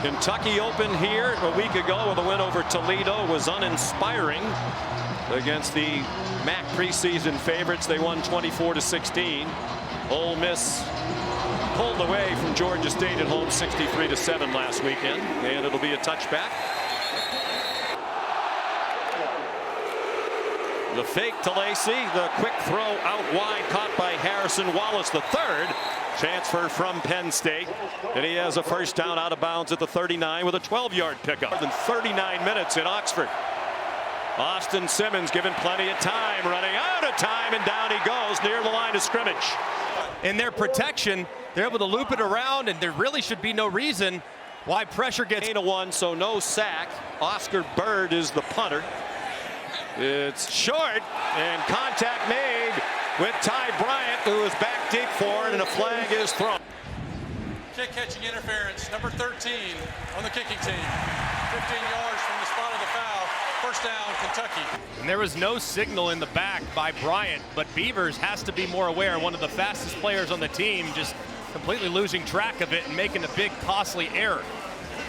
Kentucky opened here a week ago with a win over Toledo. Was uninspiring against the MAC preseason favorites. They won 24-16. Ole Miss pulled away from Georgia State at home 63-7 last weekend, and it'll be a touchback. The fake to Lacey, the quick throw out wide, caught by Harrison Wallace, the third. Transfer from Penn State, and he has a first down out of bounds at the 39 with a 12-yard pickup. More than 39 minutes in Oxford. Austin Simmons given plenty of time, running out of time, and down he goes near the line of scrimmage. In their protection, they're able to loop it around, and there really should be no reason why pressure gets. 1, so no sack. Oscar Bird is the punter. It's short, and contact made with Ty Bryant, who is back deep for it, and a flag is thrown. Kick catching interference, number 13 on the kicking team. 15 yards from the spot of the foul. First down, Kentucky. And there was no signal in the back by Bryant, but Beavers has to be more aware. One of the fastest players on the team just completely losing track of it and making a big, costly error.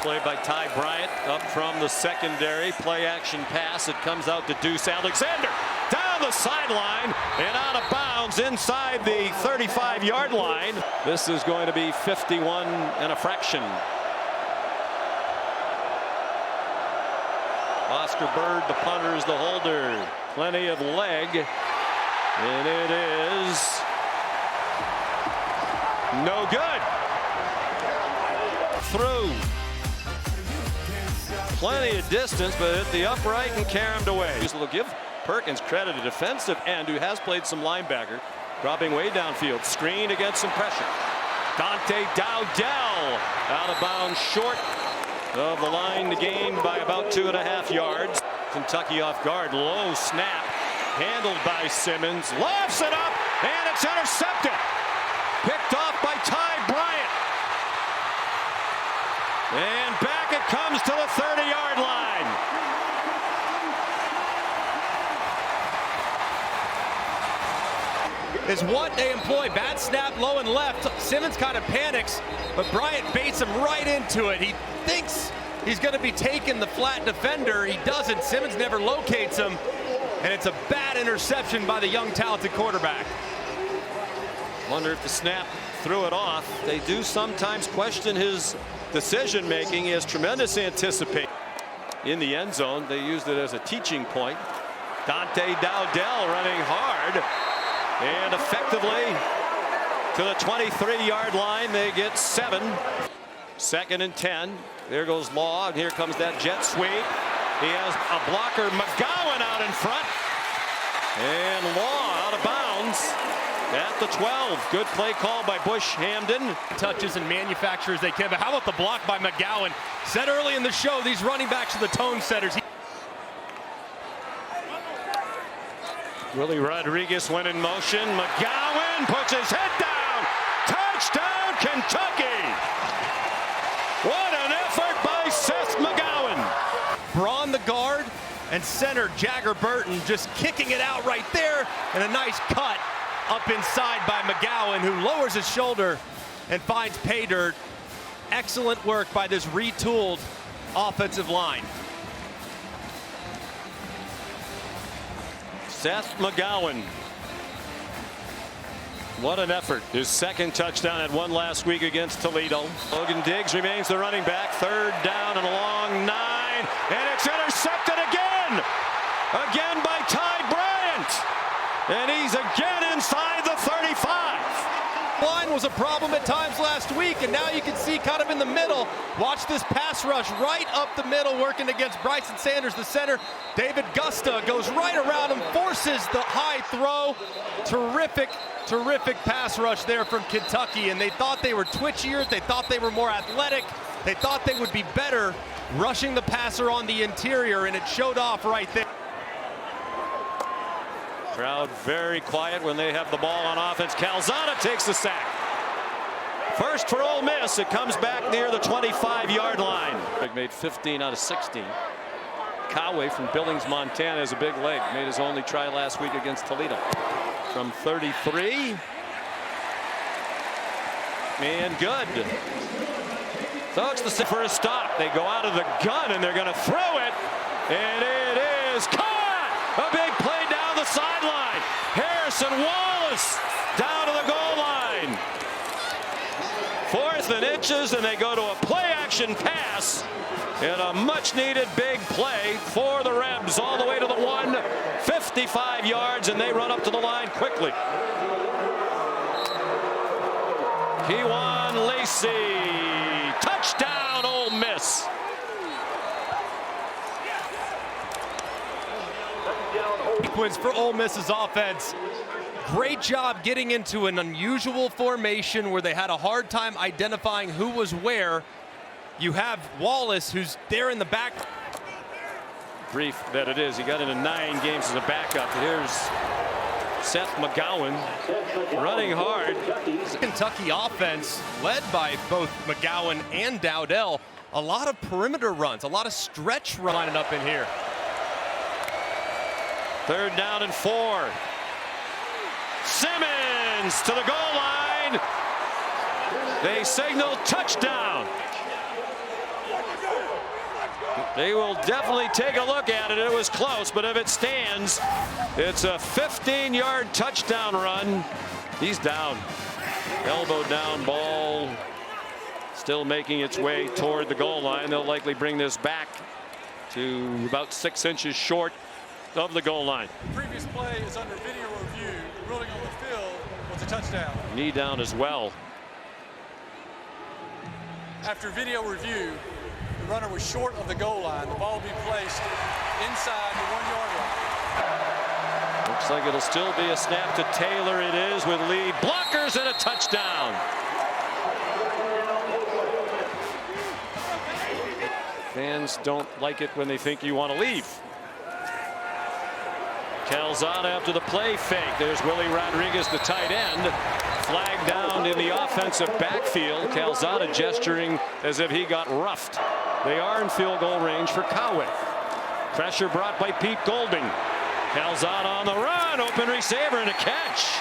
Play by Ty Bryant up from the secondary. Play action pass. It comes out to Deuce Alexander. Down the sideline and out of bounds inside the 35-yard line. This is going to be 51 and a fraction. Oscar Bird, the punter, is the holder. Plenty of leg. And it is no good. Through. Plenty of distance, but hit the upright and carried away. We'll give Perkins credit, a defensive end who has played some linebacker, dropping way downfield, screen against some pressure. Dante Dowdell out of bounds, short of the line to gain by about 2.5 yards. Kentucky off guard, low snap, handled by Simmons, lofts it up, and it's intercepted. Picked off by Ty Bryant. And back it comes to the 30-yard line. Is what they employ. Bad snap, low and left. Simmons kind of panics, but Bryant baits him right into it. He thinks he's going to be taking the flat defender. He doesn't. Simmons never locates him, and it's a bad interception by the young, talented quarterback. Wonder if the snap threw it off. They do sometimes question his decision making. He has tremendous anticipation in the end zone. They used it as a teaching point. Dante Dowdell running hard and effectively to the 23-yard line. They get 7. 2nd and 10. There goes Law, and here comes that jet sweep. He has a blocker, McGowan, out in front, and Law out of bounds at the 12. Good play call by Bush Hamden. Touches and manufacturers they can, but how about the block by McGowan? Said early in the show, these running backs are the tone setters. Willie Rodriguez went in motion. McGowan puts his head down. Touchdown, Kentucky. What an effort by Seth McGowan. Braun, the guard, and center Jagger Burton just kicking it out right there, and a nice cut up inside by McGowan, who lowers his shoulder and finds pay dirt. Excellent work by this retooled offensive line. Seth McGowan. What an effort. His 2nd touchdown, had one last week against Toledo. Logan Diggs remains the running back. 3rd down and a long 9. And it's intercepted again. Again by Ty Bryant. And he's again inside the 35. Line was a problem at times last week, and now you can see kind of in the middle. Watch this pass rush right up the middle, working against Bryson Sanders, the center. David Gusta goes right around him, forces the high throw. Terrific pass rush there from Kentucky, and they thought they were twitchier. They thought they were more athletic. They thought they would be better rushing the passer on the interior, and it showed off right there. Crowd very quiet when they have the ball on offense. Calzada takes the sack. First for Ole Miss. It comes back near the 25-yard line. Made 15 out of 16. Coway from Billings, Montana, has a big leg. Made his only try last week against Toledo. From 33. And good. So it's the for a stop. They go out of the gun and they're going to throw it. And it is caught. A big play down the sideline. Harrison Wallace down to the goal line. 4th and inches, and they go to a play-action pass. And a much-needed big play for the Rebs all the way to the 1, 55 yards, and they run up to the line quickly. Kewan Lacey, touchdown, Ole Miss. Sequence for Ole Miss's offense. Great job getting into an unusual formation where they had a hard time identifying who was where. You have Wallace, who's there in the back. Brief that it is. He got into 9 games as a backup. Here's Seth McGowan running hard. Kentucky offense led by both McGowan and Dowdell. A lot of perimeter runs, a lot of stretch lining up in here. 3rd down and 4. Simmons to the goal line. They signal touchdown. They will definitely take a look at it. It was close, but if it stands, it's a 15-yard touchdown run. He's down. Elbow down ball. Still making its way toward the goal line. They'll likely bring this back to about 6 inches short of the goal line. The previous play is under video review. The ruling on the field was a touchdown. Knee down as well. After video review, the runner was short of the goal line. The ball will be placed inside the 1-yard line. Looks like it'll still be a snap to Taylor. It is with lead blockers and a touchdown. Fans don't like it when they think you want to leave. Calzada after the play fake. There's Willie Rodriguez, the tight end. Flag down in the offensive backfield. Calzada gesturing as if he got roughed. They are in field goal range for Cowett. Pressure brought by Pete Golding. Calzada on the run. Open receiver and a catch.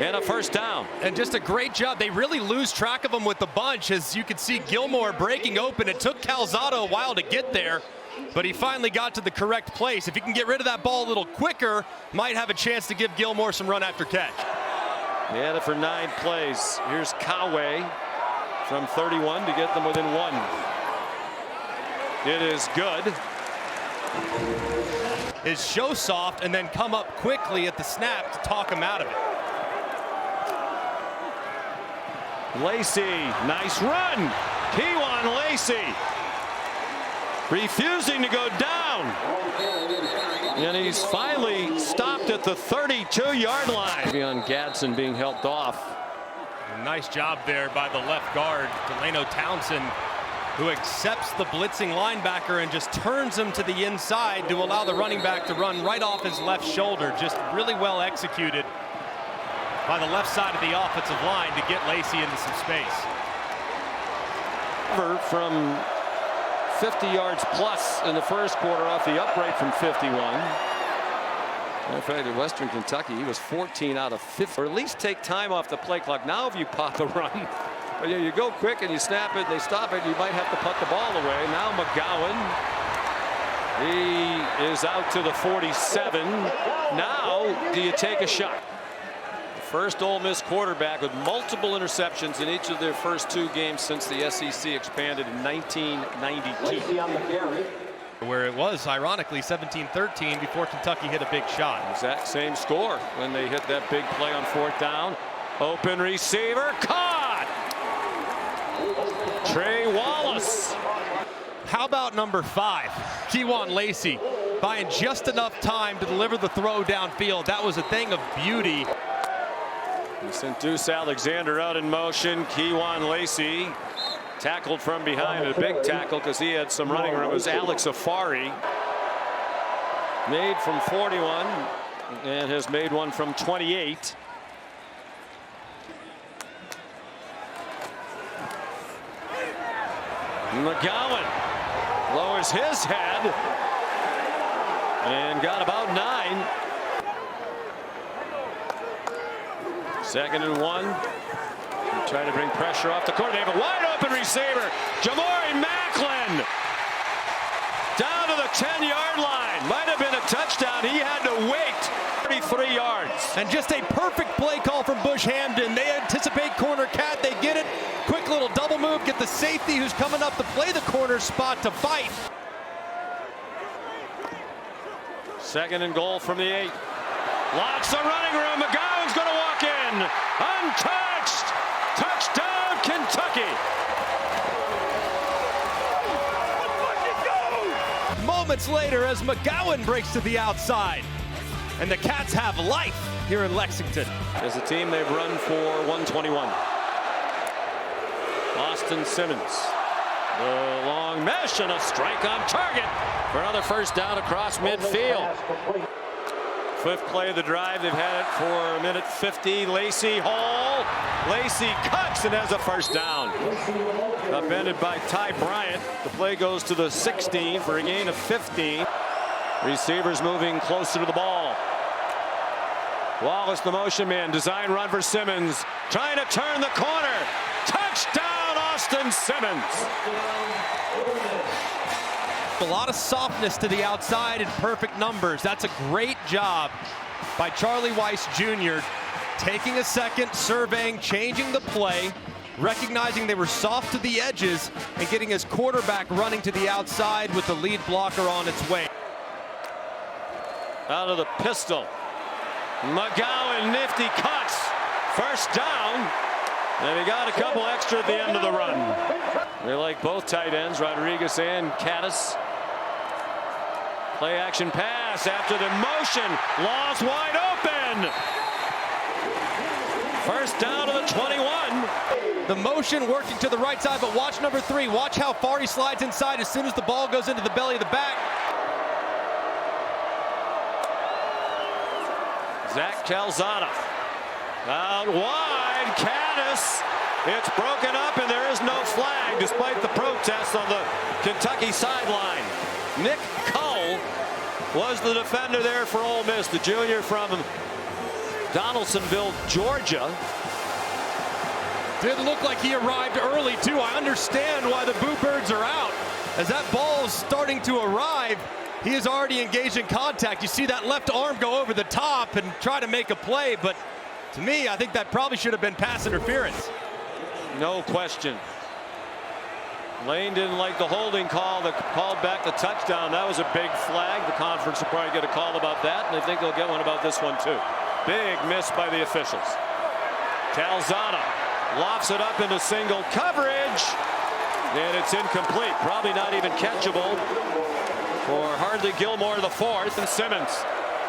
And a 1st down. And just a great job. They really lose track of him with the bunch. As you can see, Gilmore breaking open. It took Calzada a while to get there, but he finally got to the correct place. If he can get rid of that ball a little quicker, might have a chance to give Gilmore some run after catch. They had it for 9 plays. Here's Coway from 31 to get them within 1. It is good. Is show soft and then come up quickly at the snap to talk him out of it. Lacey, nice run. Kewan Lacey refusing to go down. And he's finally stopped at the 32-yard line. On Gadsden being helped off. Nice job there by the left guard, Delano Townsend, who accepts the blitzing linebacker and just turns him to the inside to allow the running back to run right off his left shoulder. Just really well executed by the left side of the offensive line to get Lacey into some space. From 50 yards plus in the 1st quarter off the upright from 51. In fact, at Western Kentucky, he was 14 out of 50. Or at least take time off the play clock. Now if you pop the run, but you go quick and you snap it, they stop it, you might have to punt the ball away. Now McGowan, he is out to the 47. Now do you take a shot? First Ole Miss quarterback with multiple interceptions in each of their first 2 games since the SEC expanded in 1992. Where it was, ironically, 17-13 before Kentucky hit a big shot. Exact same score when they hit that big play on 4th down. Open receiver, caught! Trey Wallace. How about number 5, Kewan Lacey, buying just enough time to deliver the throw downfield. That was a thing of beauty. He sent Deuce Alexander out in motion. Kewan Lacey tackled from behind, a big tackle because he had some running room. It was Alex Afari. Made from 41 and has made one from 28. McGowan lowers his head and got about 9. 2nd and 1. Trying to bring pressure off the corner. They have a wide open receiver. Jamori Macklin down to the 10-yard line. Might have been a touchdown. He had to wait 33 yards. And just a perfect play call from Bush Hamden. They anticipate corner cat. They get it. Quick little double move. Get the safety who's coming up to play the corner spot to fight. 2nd and goal from the 8. Lots of running room. McGowan's going to walk in. Untouched. Touchdown, Kentucky. Moments later as McGowan breaks to the outside. And the Cats have life here in Lexington. As a team, they've run for 121. Austin Simmons. The long mesh and a strike on target for another first down across midfield. 5th play of the drive. They've had it for a minute 50. Lacey Hall. Lacey cuts and has a first down. Upended by Ty Bryant. The play goes to the 16 for a gain of 15. Receivers moving closer to the ball. Wallace, the motion man. Design run for Simmons. Trying to turn the corner. Touchdown, Austin Simmons. A lot of softness to the outside and perfect numbers. That's a great job by Charlie Weiss Jr. Taking a second, surveying, changing the play, recognizing they were soft to the edges, and getting his quarterback running to the outside with the lead blocker on its way. Out of the pistol. McGowan, nifty cuts. First down. And he got a couple extra at the end of the run. They like both tight ends, Rodriguez and Caddis. Play action pass after the motion. Law's wide open. First down to the 21. The motion working to the right side, but watch number 3. Watch how far he slides inside as soon as the ball goes into the belly of the back. Zach Calzada. Out wide, Caddis. It's broken up and there is no flag despite the protests on the Kentucky sideline. Nick Cull was the defender there for Ole Miss, the junior from Donaldsonville, Georgia. Did look like he arrived early too. I understand why the Boo Birds are out. As that ball is starting to arrive, he is already engaged in contact. You see that left arm go over the top and try to make a play, but to me, I think that probably should have been pass interference. No question. Lane didn't like the holding call that called back the touchdown. That was a big flag. The conference will probably get a call about that, and I think they'll get one about this one too. Big miss by the officials. Calzada lofts it up into single coverage, and it's incomplete. Probably not even catchable for Hardly Gilmore, the 4th. And Simmons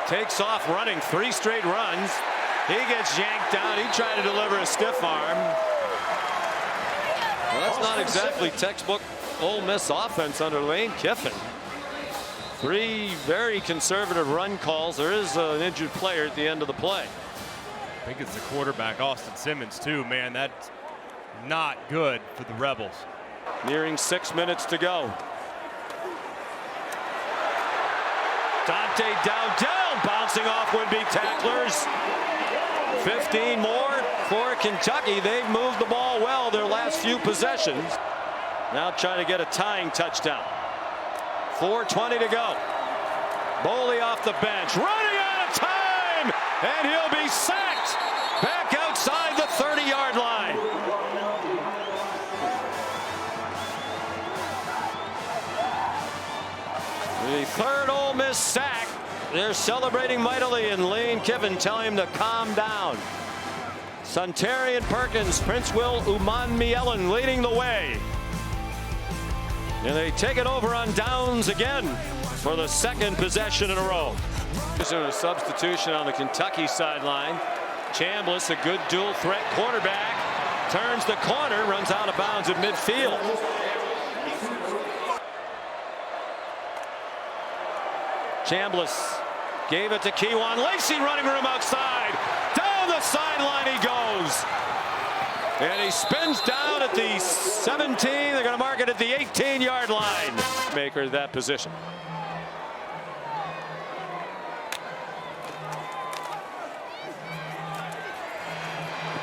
takes off running 3 straight runs. He gets yanked down. He tried to deliver a stiff arm. Well, that's not exactly textbook Ole Miss offense under Lane Kiffin. 3 very conservative run calls. There is an injured player at the end of the play. I think it's the quarterback, Austin Simmons, too. Man, that's not good for the Rebels. Nearing 6 minutes to go. Dante Dowdell bouncing off would-be tacklers. 15 more for Kentucky. They've moved the ball well their last few possessions. Now trying to get a tying touchdown. 4:20 to go. Boley off the bench, running out of time, and he'll be sacked back outside the 30-yard line. The 3rd Ole Miss sack. They're celebrating mightily, and Lane Kiffin telling him to calm down. Suntarian Perkins, Prince Will Umanmielen leading the way. And they take it over on downs again for the 2nd possession in a row. There's a substitution on the Kentucky sideline. Chambliss, a good dual threat quarterback, turns the corner, runs out of bounds at midfield. Chambliss gave it to Kewan Lacey, running room outside. Down the sideline he goes. And he spins down at the 17. They're going to mark it at the 18-yard line. Maker that position.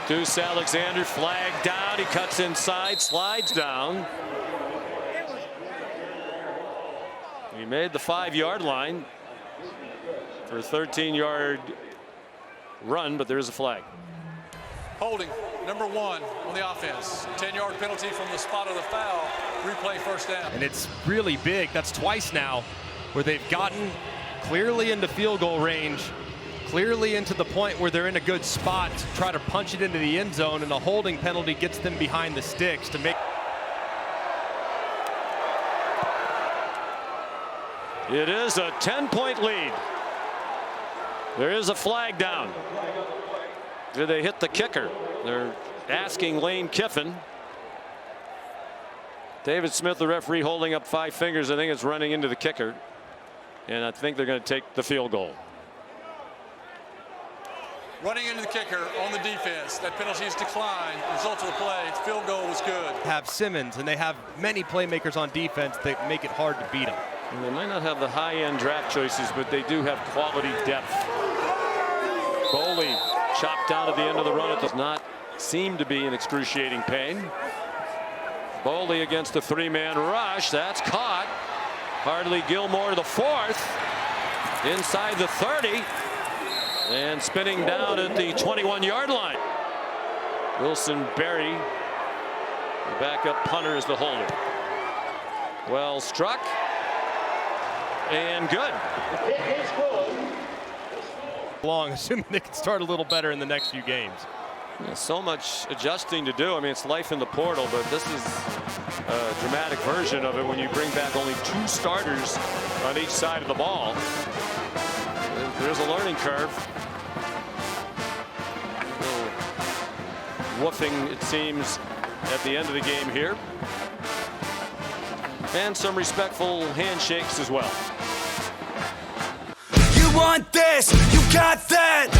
Deuce Alexander flagged down. He cuts inside, slides down. He made the 5-yard line for a 13-yard run, but there is a flag. Holding, number 1 on the offense. 10-yard penalty from the spot of the foul. Replay first down. And it's really big. That's twice now where they've gotten clearly into field goal range, clearly into the point where they're in a good spot to try to punch it into the end zone, and a holding penalty gets them behind the sticks to make. It is a 10-point lead. There is a flag down. Do they hit the kicker? They're asking Lane Kiffin. David Smith, the referee, holding up 5 fingers. I think it's running into the kicker. And I think they're going to take the field goal. Running into the kicker on the defense. That penalty is declined. Result of the play, field goal was good. Have Simmons, and they have many playmakers on defense that make it hard to beat them. And they might not have the high-end draft choices, but they do have quality depth. Boley chopped down at the end of the run. It does not seem to be in excruciating pain. Boley against a 3-man rush. That's caught. Hardly Gilmore to the 4th. Inside the 30. And spinning down at the 21-yard line. Wilson Berry, the backup punter, is the holder. Well struck. And good. Long, assuming they can start a little better in the next few games. Yeah, so much adjusting to do. I mean, it's life in the portal, but this is a dramatic version of it when you bring back only 2 starters on each side of the ball. There's a learning curve. A little woofing, it seems, at the end of the game here. And some respectful handshakes as well. You want this, you got that.